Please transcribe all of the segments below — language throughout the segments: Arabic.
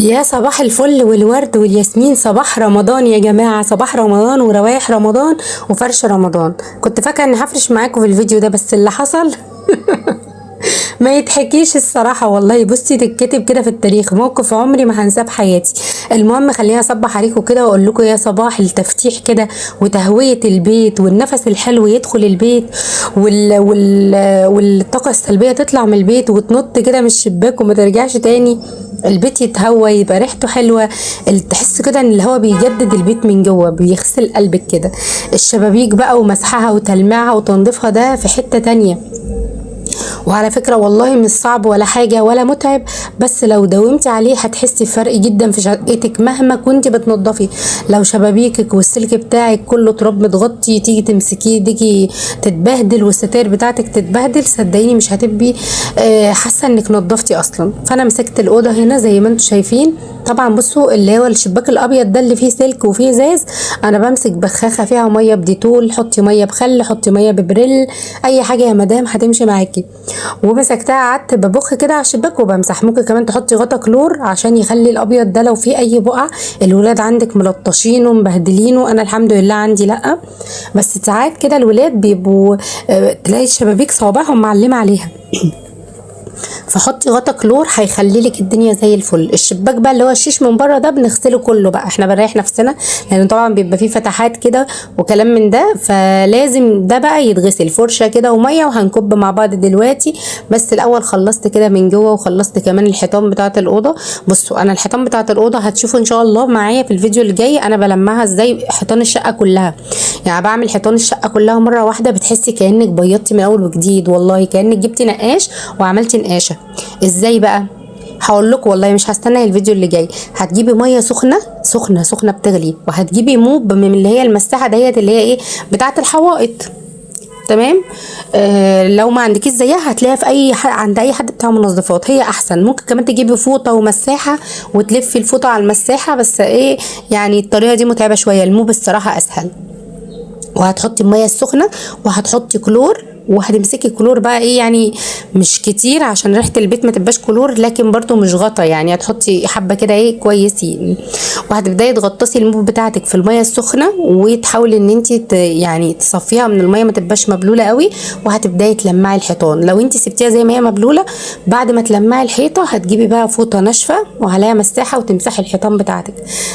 يا صباح الفل والورد والياسمين، صباح رمضان يا جماعة، صباح رمضان وروايح رمضان وفرش رمضان. كنت فاكرة اني هفرش معاكم في الفيديو ده، بس اللي حصل ما يتحكيش الصراحة والله. بصي تتكتب كده في التاريخ، موقف عمري ما هنساه في حياتي. المهم خليني اصبح عليكم كده واقول لكم يا صباح التفتيح كده وتهوية البيت، والنفس الحلو يدخل البيت، والطاقة السلبية تطلع من البيت وتنط كده من الشباك وما ترجعش تاني. البيت يتهوى، يبقى ريحته حلوة، تحس كده ان الهوا بيجدد البيت من جوه، بيغسل قلبك كده. الشبابيك بقى ومسحها وتلميعها وتنظيفها ده في حتة تانية. وعلى فكرة والله مش صعب ولا حاجة ولا متعب، بس لو داومتي عليه هتحسي بفرق جدا في شقتك مهما كنت بتنضفي. لو شبابيكك والسلك بتاعك كله تراب متغطي، تيجي تمسكيه ايديكي تتبهدل والستاير بتاعتك تتبهدل، صدقيني مش هتبقي حاسة انك نضفتي اصلا. فانا مسكت الأوضة هنا زي ما انتم شايفين. طبعا بصوا اللي هو الشباك الابيض ده اللي فيه سلك وفيه ازاز، انا بمسك بخاخه فيها ميه بديتول، حطي ميه بخل، حطي ميه ببريل، اي حاجه يا مدام هتمشي معاكي. ومسكتها قعدت ببخ كده على الشباك وبمسح. ممكن كمان تحطي غطا كلور عشان يخلي الابيض ده لو فيه اي بقع. الولاد عندك ملطشينه مبهدلينه، انا الحمد لله عندي لا، بس ساعات كده الولاد بيبقوا تلاقي الشبابيك صوابعهم معلمه عليها. فحطي غطا كلور هيخلي لك الدنيا زي الفل. الشباك بقى اللي هو الشيش من بره ده بنغسله كله بقى، احنا بنريح نفسنا لان طبعا بيبقى فيه فتحات كده وكلام من ده، فلازم ده بقى يتغسل فرشه كده وميه، وهنكب مع بعض دلوقتي. بس الاول خلصت كده من جوه، وخلصت كمان الحيطان بتاعه الاوضه. بصوا انا الحيطان بتاعه الاوضه هتشوفوا ان شاء الله معايا في الفيديو اللي جاي انا بلمعها ازاي، حيطان الشقه كلها. يعني بعمل حيطان الشقه كلها مره واحده، بتحسي كانك بيضتي من اول وجديد، والله كانك جبتي نقاش وعملتي نقاشه. ازاي بقى؟ هقول لكم والله، مش هستنى الفيديو اللي جاي. هتجيبي ميه سخنه سخنه سخنه بتغلي، وهتجيبي موب من اللي هي المساحه ديت اللي هي ايه بتاعه الحوائط. تمام. لو ما عندكيش زيها هتلاقيها في عند اي حد بتاع منظفات، هي احسن. ممكن كمان تجيبي فوطه ومساحه وتلفي الفوطه على المساحه، بس ايه يعني الطريقه دي متعبه شويه، الموب الصراحه اسهل. وهتحطي الميه السخنه وهتحطي كلور، وهتمسكي كلور بقى ايه يعني مش كتير عشان ريحه البيت ما تبقاش كلور، لكن برضو مش غطا، يعني هتحطي حبه كده ايه كويسين. وهتبداي تغطسي الموب بتاعتك في الميه السخنه، وتحاولي ان انت يعني تصفيها من الميه ما تبقاش مبلوله قوي. وهتبداي تلمعي الحيطان. لو انت سبتيها زي ما هي مبلوله، بعد ما تلمعي الحيطه هتجيبي بقى فوطه ناشفه وعليها مساحه وتمسحي الحيطان بتاعتك.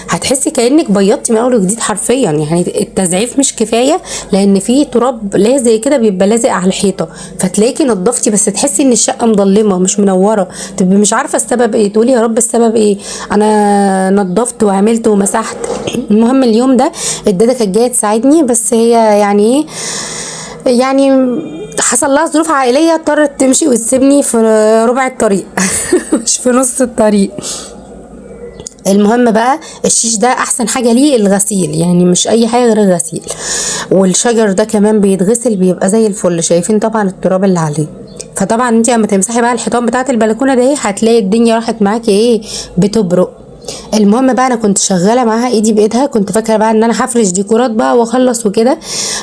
هتحسي كانك بيضتي من اول وجديد حرفيا، يعني التزعيف مش كفايه لان في تراب لازق كده بيبقى لازق على الحيطه، فتلاقيكي نضفتي بس تحسي ان الشقه مظلمه مش منوره، تبقي مش عارفه السبب ايه، تقولي يا رب السبب ايه، انا نضفت وعملت ومسحت. المهم اليوم ده الداده كانت جايه تساعدني، بس هي يعني يعني حصل لها ظروف عائليه، اضطرت تمشي وتسيبني في ربع الطريق مش في نص الطريق. المهم بقى الشيش ده احسن حاجه ليه الغسيل، يعني مش اي حاجه غير الغسيل. والشجر ده كمان بيتغسل بيبقى زي الفل، شايفين طبعا التراب اللي عليه. فطبعا انت لما تمسحي بقى الحيطان بتاعه البلكونه ده هتلاقي الدنيا راحت معاكي ايه بتبرق. المهم بقى انا كنت شغاله معاها ايدي بايدها، كنت فاكره بقى ان انا هفرش ديكورات بقى واخلص وكده،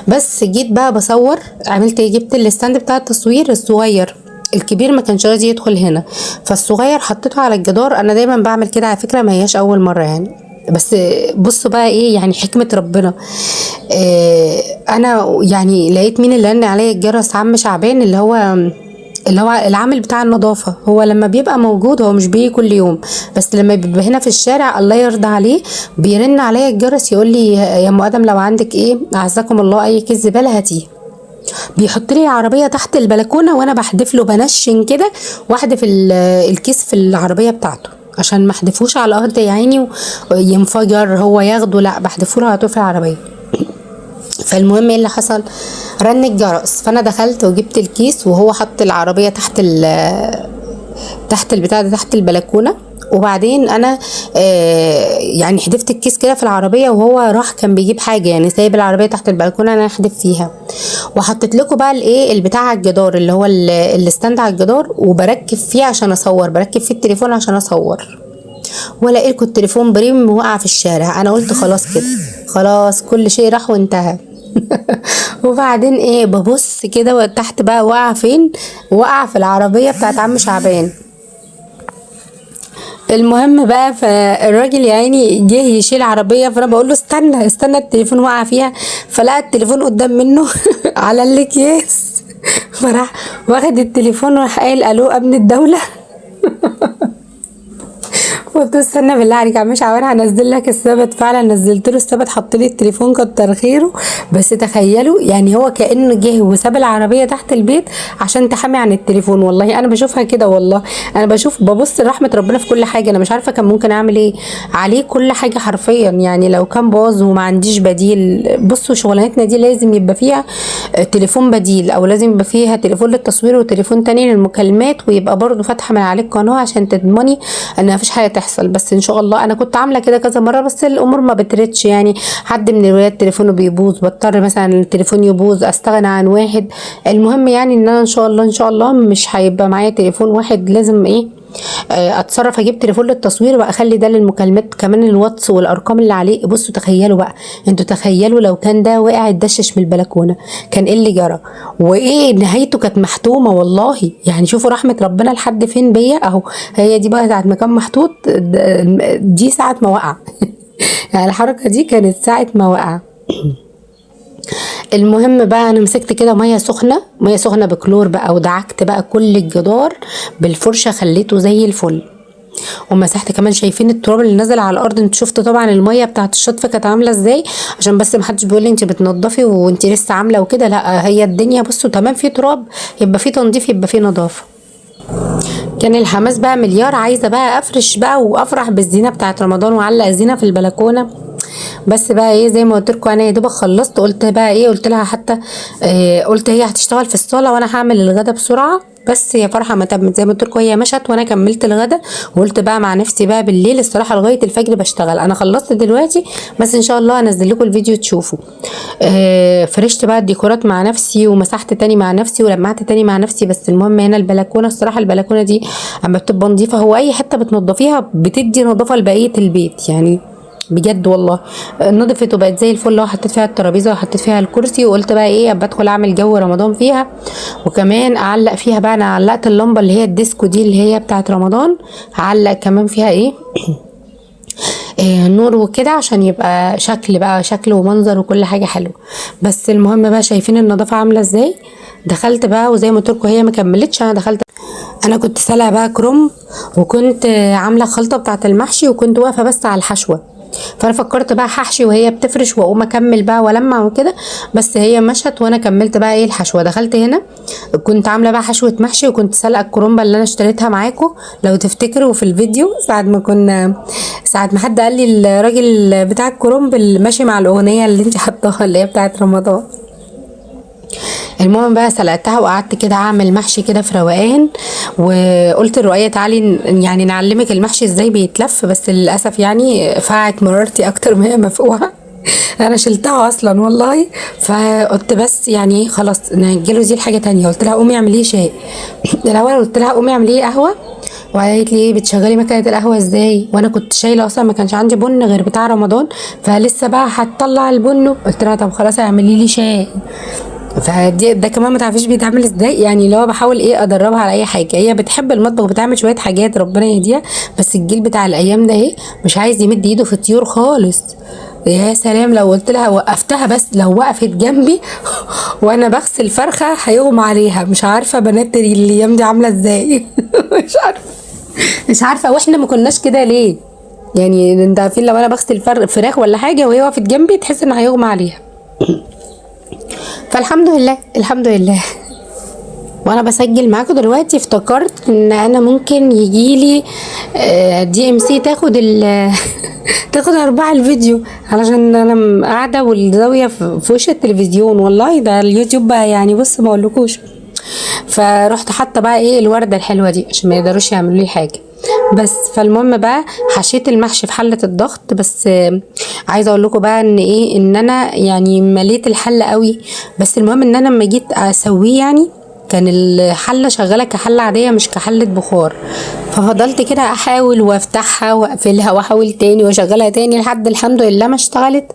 بس جيت بقى بصور. عملت ايه؟ جبت الستاند بتاع التصوير الصغير، الكبير ما كانش راضي يدخل هنا، فالصغير حطيته على الجدار. انا دايما بعمل كده على فكره، ما هياش اول مره يعني، بس بصوا بقى ايه يعني حكمه ربنا. انا يعني لقيت مين اللي رن عليا الجرس؟ عم شعبان اللي هو العامل بتاع النظافة. هو لما بيبقى موجود هو مش بيجي كل يوم، بس لما بيبقى هنا في الشارع الله يرضى عليه بيرن عليا الجرس يقول لي يا ام ادم لو عندك ايه اعزكم الله اي كيس زبالة هاتيه. بيحط لي العربيه تحت البلكونه وانا بحدف له بنشن كده، واحدف الكيس في العربيه بتاعته عشان ما احدفوش على الارض يا عيني وينفجر هو ياخده، لا بحدفه له على طول في العربيه. فالمهم ايه اللي حصل؟ رن الجرس، فانا دخلت وجبت الكيس وهو حط العربيه تحت البتاع ده تحت البلكونه. وبعدين انا يعني حدفت الكيس كده في العربيه، وهو راح كان بيجيب حاجه، يعني سايب العربيه تحت البلكونه انا احدف فيها. وحطيت لكم بقى الايه البتاع على الجدار اللي هو الستاند على الجدار، وبركب فيه عشان اصور، بركب فيه التليفون عشان اصور. ولا لكم التليفون بريم وقع في الشارع. انا قلت خلاص كده، خلاص كل شيء راح وانتهى. وبعدين ايه ببص كده تحت بقى وقع فين؟ وقع في العربيه بتاعت عم شعبان. المهم بقى، فالراجل يا عيني جه يشيل عربيه، فانا بقول له استنى استنى التليفون وقع فيها، فلقى التليفون قدام منه على الاكياس، فراح واخد التليفون وراح قايل الو امن الدوله. قلت له استنى بالله عليك يا عم شعبان هنزل لك الثبت. فعلا نزلت له الثبت، حط لي التليفون كتر خيره. بس تخيلوا يعني هو كانه جه وساب العربيه تحت البيت عشان تحمي عن التليفون. والله انا بشوفها كده، والله انا ببص لرحمه ربنا في كل حاجه. انا مش عارفه كان ممكن اعمل ايه عليه، كل حاجه حرفيا يعني. لو كان باظ وما عنديش بديل، بصوا شغلانتنا دي لازم يبقى فيها تليفون بديل، او لازم يبقى فيها تليفون للتصوير وتليفون تاني للمكالمات، ويبقى برضو فاتحه من عليه القناه عشان تضمني ان مفيش حاجه تحصل. بس ان شاء الله انا كنت عامله كده كذا مره، بس الامور ما بتردش يعني. حد من الولاد تليفونه بيبوظ، بضطر مثلا التليفون يبوظ استغنى عن واحد. المهم يعني ان انا ان شاء الله ان شاء الله مش هيبقى معايا تليفون واحد، لازم ايه اتصرف اجيب تليفون للتصوير واخلي ده للمكالمات كمان، الواتس والارقام اللي عليه. بصوا تخيلوا بقى، انتوا تخيلوا لو كان ده وقع اتدشش من البلكونه كان ايه اللي جرى، وايه نهايته كانت محتومه والله. يعني شوفوا رحمه ربنا لحد فين بيا اهو. هي دي بقى ساعه ما كان محطوط، دي ساعه ما وقع. يعني الحركه دي كانت ساعه ما وقع. المهم بقى انا مسكت كده ميه سخنه، ميه سخنه بكلور بقى، ودعكت بقى كل الجدار بالفرشه خليته زي الفل، ومسحت كمان. شايفين التراب اللي نزل على الارض؟ انتوا شفتوا طبعا الميه بتاعت الشطف كانت عامله ازاي، عشان بس محدش بيقول لي انت بتنضفي وانت لسه عامله وكده. لا، هي الدنيا بصوا تمام، في تراب يبقى في تنظيف يبقى في نظافه. كان الحماس بقى مليار، عايزه بقى افرش بقى وافرح بالزينه بتاعت رمضان واعلق زينه في البلكونه. بس بقى ايه، زي ما قلت لكم انا يا دوبك خلصت. قلت بقى ايه، قلت لها حتى قلت هي هتشتغل في الصاله وانا هعمل الغدا بسرعه. بس يا فرحه ما تمت، زي ما قلت لكم هي مشت وانا كملت الغدا. وقلت بقى مع نفسي بقى بالليل الصراحه لغايه الفجر بشتغل. انا خلصت دلوقتي، بس ان شاء الله انزل لكم الفيديو تشوفوا. فرشت بقى الديكورات مع نفسي، ومسحت تاني مع نفسي، ولمعت تاني مع نفسي. بس المهم هنا البلكونه، الصراحه البلكونه دي اما بتبقى نظيفه، هو اي حته بتنضفيها بتدي نظافه لبقيه البيت يعني، بجد والله. نضفت وبقت زي الفل. وحطيت فيها الترابيزه وحطيت فيها الكرسي، وقلت بقى ايه بدخل اعمل جو رمضان فيها. وكمان اعلق فيها بقى، انا علقت اللمبه اللي هي الديسكو دي اللي هي بتاعت رمضان، هعلق كمان فيها ايه نور وكده، عشان يبقى شكل بقى، شكل ومنظر وكل حاجه حلوه. بس المهم بقى شايفين النظافه عامله ازاي. دخلت بقى وزي ما قلت لكم هي ما كملتش، انا دخلت انا كنت سالقه بقى كروم، وكنت عامله خلطه بتاعه المحشي، وكنت واقفه بس على الحشوه. فانا فكرت بقى هحشي وهي بتفرش واقوم اكمل بقى والمع وكده، بس هي مشت وانا كملت بقى ايه الحشوه. دخلت هنا كنت عامله بقى حشوه محشي، وكنت سالقه الكرومبه اللي انا اشتريتها معاكم لو تفتكروا في الفيديو، ساعه ما حد قال لي الراجل بتاع الكرومب اللي ماشي مع الاغنيه اللي انت حطاها اللي هي بتاعت رمضان. المهم بقى سلقتها وقعدت كده اعمل محشي كده في روقان. وقلت لرؤية تعالي يعني نعلمك المحشي ازاي بيتلف، بس للاسف يعني فقعت مرارتي اكتر ما هي مفقوعه. انا شلتها اصلا والله. فقلت بس يعني خلاص نأجله دي لحاجه تانية. قلت لها قومي اعملي شاي. الاول قلت لها قومي اعملي قهوه، وقالت لي ايه بتشغلي مكنه القهوه ازاي، وانا كنت شايله اصلا ما كانش عندي بن غير بتاع رمضان، فلسه بقى هتطلع البن. قلت لها طب خلاص اعملي لي شاي. فدي ده كمان ما تعرفيش بيتعمل ازاي يعني، اللي هو بحاول ايه ادربها على اي حاجه. هي بتحب المطبخ وبتعمل شويه حاجات ربنا يهديها، بس الجيل بتاع الايام ده ايه مش عايز يمد ايده في الطيور خالص. يا سلام لو قلت لها وقفتها، بس لو وقفت جنبي وانا بغسل فرخه هيغمى عليها. مش عارفه بنات الايام دي عامله ازاي. مش عارفه مش عارفه. واحنا ما كناش كده ليه يعني؟ انت عارفين لو انا بغسل فراخ ولا حاجه وهي وقفت جنبي تحس ان هيغمى عليها. فالحمد لله الحمد لله. وانا بسجل معاكم دلوقتي افتكرت ان انا ممكن يجيلي DMC تاخد تاخد ارباع الفيديو، علشان انا قاعده والزاويه في وش التلفزيون. والله ده اليوتيوب بقى يعني بص ما اقولكوش. فرحت حاطه بقى ايه الورده الحلوه دي عشان ما يقدروش يعملوا لي حاجه. بس فالمهم بقى حشيت المحشي في حله الضغط. بس عايزه اقول لكم بقى ان ايه ان انا يعني مليت الحله قوي. بس المهم ان انا لما جيت اسويه يعني كان الحله شغاله كحله عاديه مش كحله بخار. ففضلت كده احاول وافتحها واقفلها واحاول تاني واشغلها تاني لحد الحمد لله ما اشتغلت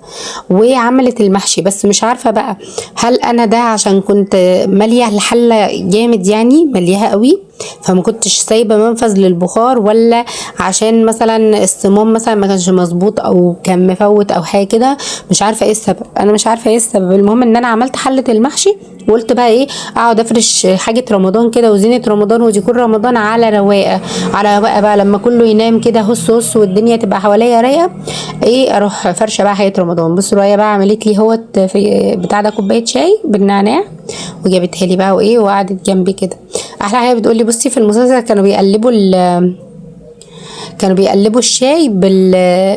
وعملت المحشي. بس مش عارفه بقى هل انا ده عشان كنت ماليه الحله جامد يعني مليها قوي فما كنتش سايبه منفذ للبخار، ولا عشان مثلا الصمام مثلا ما كانش مظبوط او كان مفوت او حاجه كده. مش عارفه ايه السبب، انا مش عارفه ايه السبب. المهم ان انا عملت حله المحشي وقلت بقى ايه اقعد افرش حاجه رمضان كده وزينه رمضان وديكور رمضان على رواقه، على رواقه بقى لما كله ينام كده هص هص والدنيا تبقى حواليا رايقه، ايه اروح فرشه بقى حاجه رمضان. بصوا روايه بقى عملت لي هوت في بتاع ده كوبايه شاي بالنعناع وجابتها لي بقى وايه وقعدت جنبي كده. احلى حاجه بتقول لي بصي في المسلسل كانوا بيقلبوا الشاي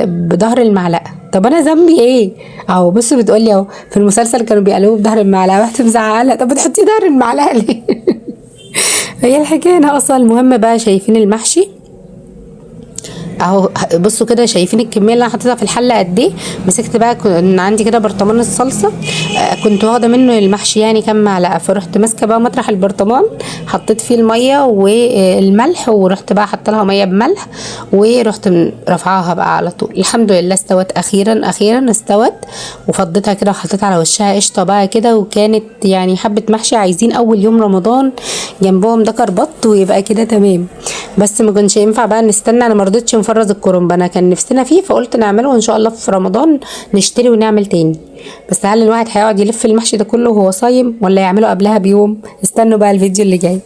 بظهر المعلقه. طب انا ذنبي ايه؟ اهو بصي بتقول لي اهو في المسلسل كانوا بيقلبوا بظهر المعلقه، رحت مزعله طب بتحطي ظهر المعلقه ليه؟ هي الحكايه ناقصه. المهم بقى شايفين المحشي اهو، بصوا كده شايفين الكميه اللي انا حطيتها في الحله قد ايه. مسكت بقى كان عندي كده برطمان الصلصه كنت واخده منه المحشي يعني كام معلقه، فرحت ماسكه بقى مطرح البرطمان حطيت فيه الميه والملح ورحت بقى حط لها ميه بملح ورحت رفعاها بقى على طول. الحمد لله استوت اخيرا استوت وفضيتها كده وحطيت على وشها قشطه بقى كده. وكانت يعني حبه محشي عايزين اول يوم رمضان جنبهم ده كربط ويبقى كده تمام. بس ما كنش ينفع بقى نستنى، انا ما رضيتش نفرز الكرنب انا كان نفسنا فيه فقلت نعمله وان شاء الله في رمضان نشتري ونعمل تاني. بس هل الواحد هيقعد يلف المحشي ده كله وهو صايم ولا يعمله قبلها بيوم؟ استنوا بقى الفيديو اللي جاي.